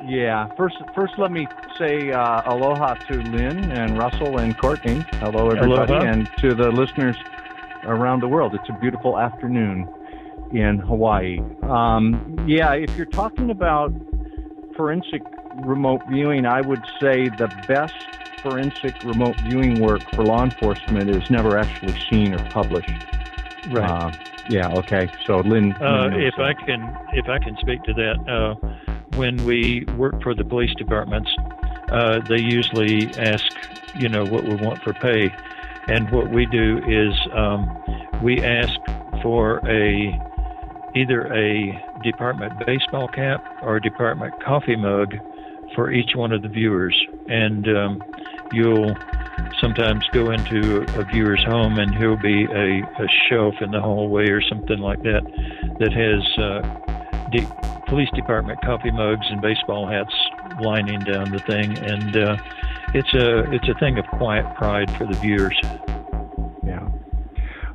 Yeah. First, let me say aloha to Lynn and Russell and Courtney. Hello, everybody, Aloha. and to the listeners around the world. It's a beautiful afternoon in Hawaii. Yeah, if you're talking about forensic remote viewing, I would say the best forensic remote viewing work for law enforcement is never actually seen or published. Right. Yeah. Okay. So, Lynn. If I can speak to that, when we work for the police departments, they usually ask, what we want for pay, and what we do is we ask for either a department baseball cap or a department coffee mug for each one of the viewers, and you'll sometimes go into a viewer's home and there'll be a shelf in the hallway or something like that has police department coffee mugs and baseball hats lining down the thing, and it's a thing of quiet pride for the viewers. Yeah.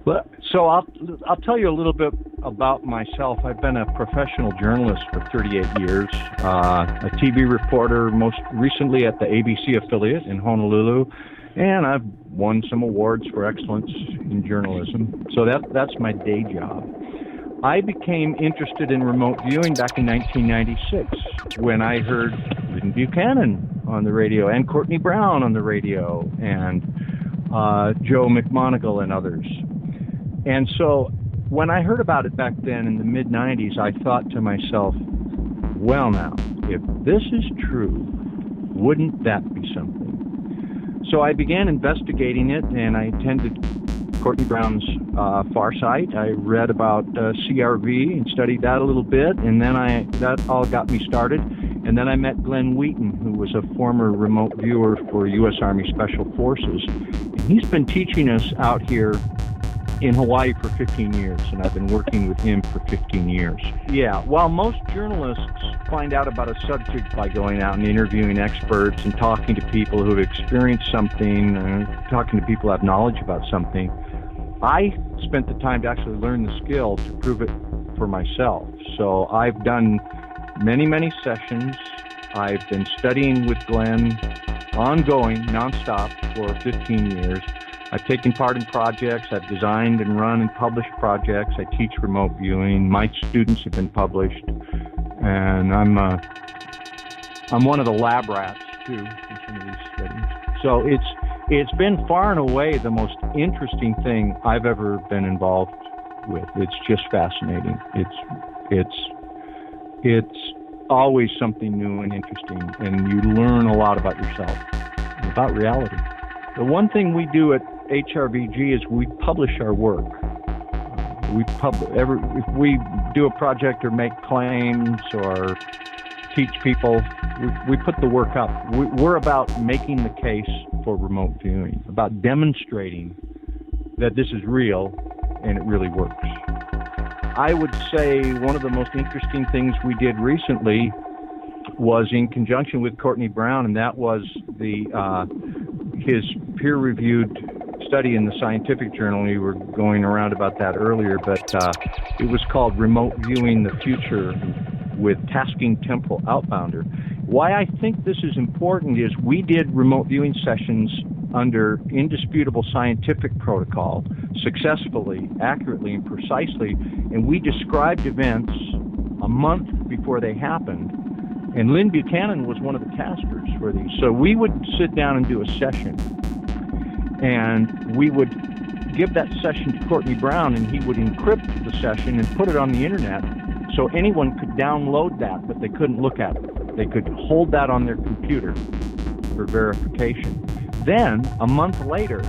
Well, so I'll tell you a little bit about myself. I've been a professional journalist for 38 years, a TV reporter, most recently at the ABC affiliate in Honolulu, and I've won some awards for excellence in journalism. So that's my day job. I became interested in remote viewing back in 1996 when I heard Lynn Buchanan on the radio and Courtney Brown on the radio and Joe McMoneagle and others. And so when I heard about it back then in the mid-'90s, I thought to myself, well now, if this is true, wouldn't that be something? So I began investigating it, and I attended Courtney Brown's Far Site. I read about CRV and studied that a little bit, and then that all got me started. And then I met Glenn Wheaton, who was a former remote viewer for U.S. Army Special Forces. And he's been teaching us out here in Hawaii for 15 years, and I've been working with him for 15 years. Yeah, while most journalists find out about a subject by going out and interviewing experts and talking to people who have experienced something, talking to people who have knowledge about something, I spent the time to actually learn the skill to prove it for myself. So I've done many, many sessions. I've been studying with Glenn, ongoing, nonstop, for 15 years. I've taken part in projects. I've designed and run and published projects. I teach remote viewing. My students have been published, and I'm one of the lab rats too in some of these studies. So it's been far and away the most interesting thing I've ever been involved with. It's just fascinating. It's always something new and interesting, and you learn a lot about yourself, about reality. The one thing we do at HRVG is we publish our work. If we do a project or make claims or teach people, we put the work up. We're about making the case for remote viewing, about demonstrating that this is real and it really works. I would say one of the most interesting things we did recently was in conjunction with Courtney Brown, and that was his peer-reviewed study in the scientific journal. We were going around about that earlier, but it was called Remote Viewing the Future with Tasking Temporal Outbounder. Why I think this is important is we did remote viewing sessions under indisputable scientific protocol, successfully, accurately, and precisely, and we described events a month before they happened. And Lynn Buchanan was one of the taskers for these. So we would sit down and do a session, and we would give that session to Courtney Brown, and he would encrypt the session and put it on the internet so anyone could download that, but they couldn't look at it. They could hold that on their computer for verification. Then, a month later,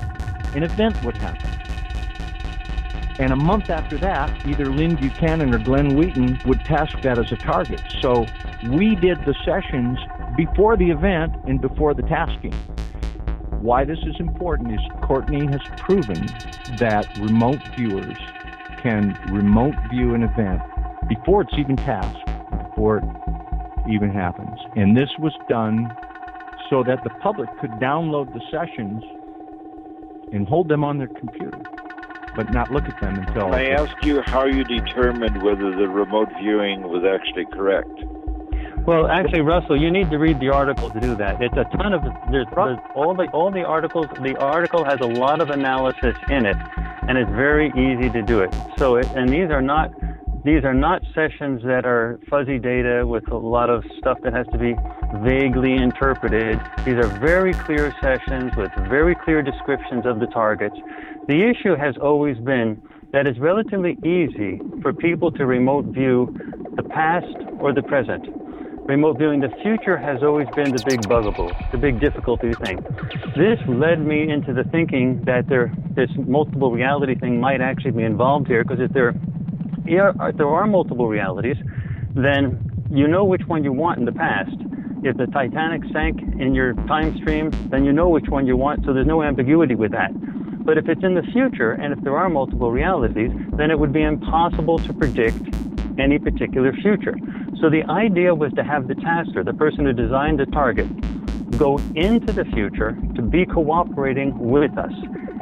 an event would happen. And a month after that, either Lynn Buchanan or Glenn Wheaton would task that as a target. So we did the sessions before the event and before the tasking. Why this is important is Courtney has proven that remote viewers can remote view an event before it's even tasked, before it even happens. And this was done so that the public could download the sessions and hold them on their computer, but not look at them until... I ask you how you determined whether the remote viewing was actually correct. Well, actually, Russell, you need to read the article to do that. It's a ton of there's all the articles. The article has a lot of analysis in it, and it's very easy to do it. So, these are not sessions that are fuzzy data with a lot of stuff that has to be vaguely interpreted. These are very clear sessions with very clear descriptions of the targets. The issue has always been that it's relatively easy for people to remote view the past or the present. Remote viewing the future has always been the big bugaboo, the big difficulty thing. This led me into the thinking that this multiple reality thing might actually be involved here, because if there are multiple realities, then you know which one you want in the past. If the Titanic sank in your time stream, then you know which one you want, so there's no ambiguity with that. But if it's in the future, and if there are multiple realities, then it would be impossible to predict any particular future. So the idea was to have the tasker, the person who designed the target, go into the future to be cooperating with us.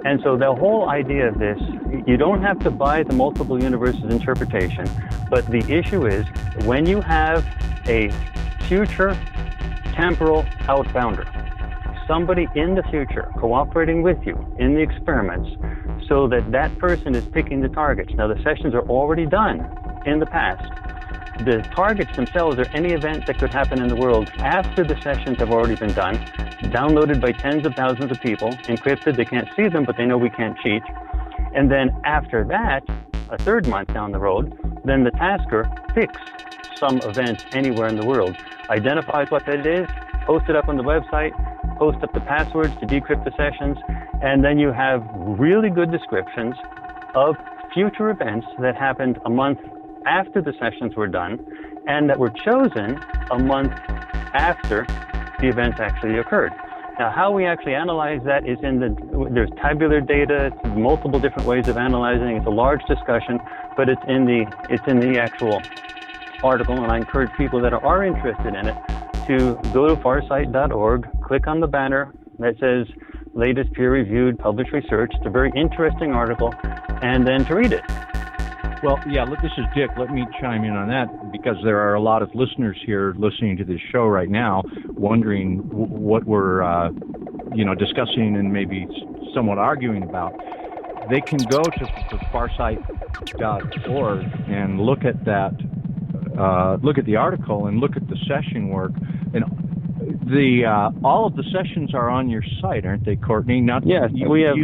And so the whole idea of this, you don't have to buy the multiple universes interpretation, but the issue is when you have a future temporal outbounder, somebody in the future cooperating with you in the experiments, so that person is picking the targets. Now, the sessions are already done in the past. The targets themselves are any event that could happen in the world after the sessions have already been done, downloaded by tens of thousands of people, encrypted. They can't see them, but they know we can't cheat. And then after that, a third month down the road, then the tasker picks some event anywhere in the world, identifies what that is, posts it up on the website, post up the passwords to decrypt the sessions, and then you have really good descriptions of future events that happened a month after the sessions were done and that were chosen a month after the events actually occurred. Now, how we actually analyze that is there's tabular data, multiple different ways of analyzing. It's a large discussion, but it's in the actual article, and I encourage people that are interested in it to go to farsight.org, click on the banner that says latest peer-reviewed published research. It's a very interesting article, and then to read it. Well, yeah, this is Dick. Let me chime in on that, because there are a lot of listeners here listening to this show right now wondering what we're discussing and maybe somewhat arguing about. They can go to farsight.org and look at that, look at the article and look at the session work. And all of the sessions are on your site, aren't they, Courtney? Yes, we have.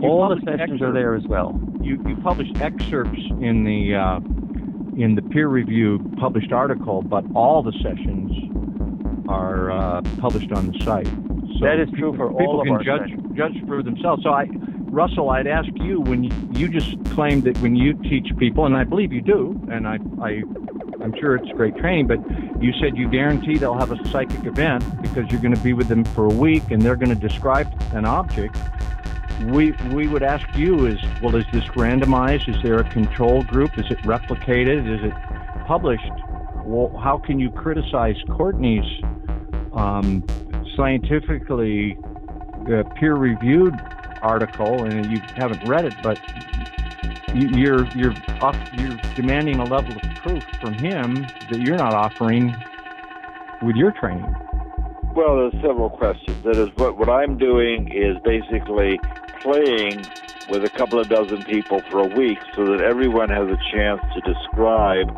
All the sessions are there as well. You published excerpts in the peer-reviewed published article, but all the sessions are published on the site. So that is true for all of our sessions. People can judge for themselves. So, Russell, I'd ask you, when you just claimed that when you teach people, and I believe you do, and I'm sure it's great training, but you said you guarantee they'll have a psychic event because you're going to be with them for a week and they're going to describe an object. We would ask you is this randomized? Is there a control group? Is it replicated? Is it published? Well, how can you criticize Courtney's scientifically peer-reviewed article, and you haven't read it, but you're demanding a level of proof from him that you're not offering with your training? Well, there's several questions. That is, what I'm doing is basically playing with a couple of dozen people for a week so that everyone has a chance to describe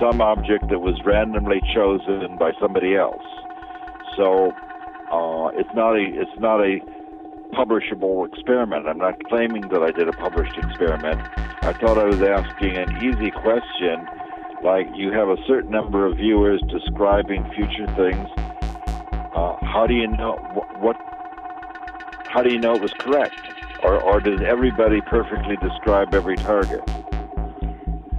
some object that was randomly chosen by somebody else. So it's not a publishable experiment. I'm not claiming that I did a published experiment. I thought I was asking an easy question, like you have a certain number of viewers describing future things. How do you know How do you know it was correct, or does everybody perfectly describe every target?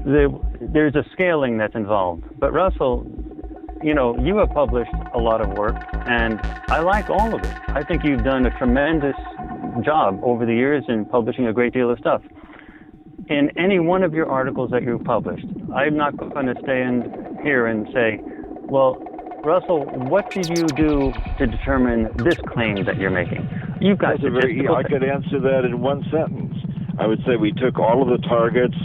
There's a scaling that's involved. But Russell, you have published a lot of work, and I like all of it. I think you've done a tremendous job over the years in publishing a great deal of stuff. In any one of your articles that you've published, I'm not going to stand here and say, well, Russell, what did you do to determine this claim that you're making? You've got I could answer that in one sentence. I would say we took all of the targets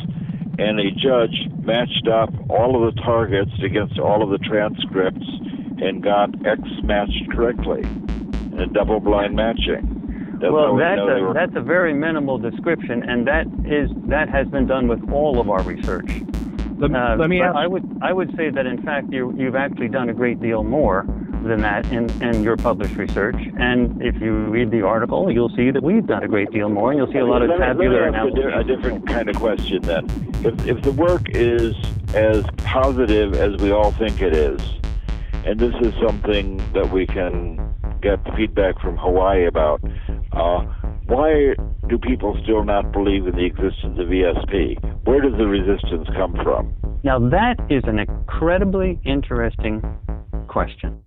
and a judge matched up all of the targets against all of the transcripts and got X matched correctly in a double-blind matching. That's a very minimal description, and that has been done with all of our research. Let me ask. I would say that in fact you've actually done a great deal more than that in your published research. And if you read the article, you'll see that we've done a great deal more, and you'll see a lot of tabular analysis. A different kind of question then. If the work is as positive as we all think it is, and this is something that we can get feedback from Hawaii about, why do people still not believe in the existence of ESP? Where does the resistance come from? Now that is an incredibly interesting question.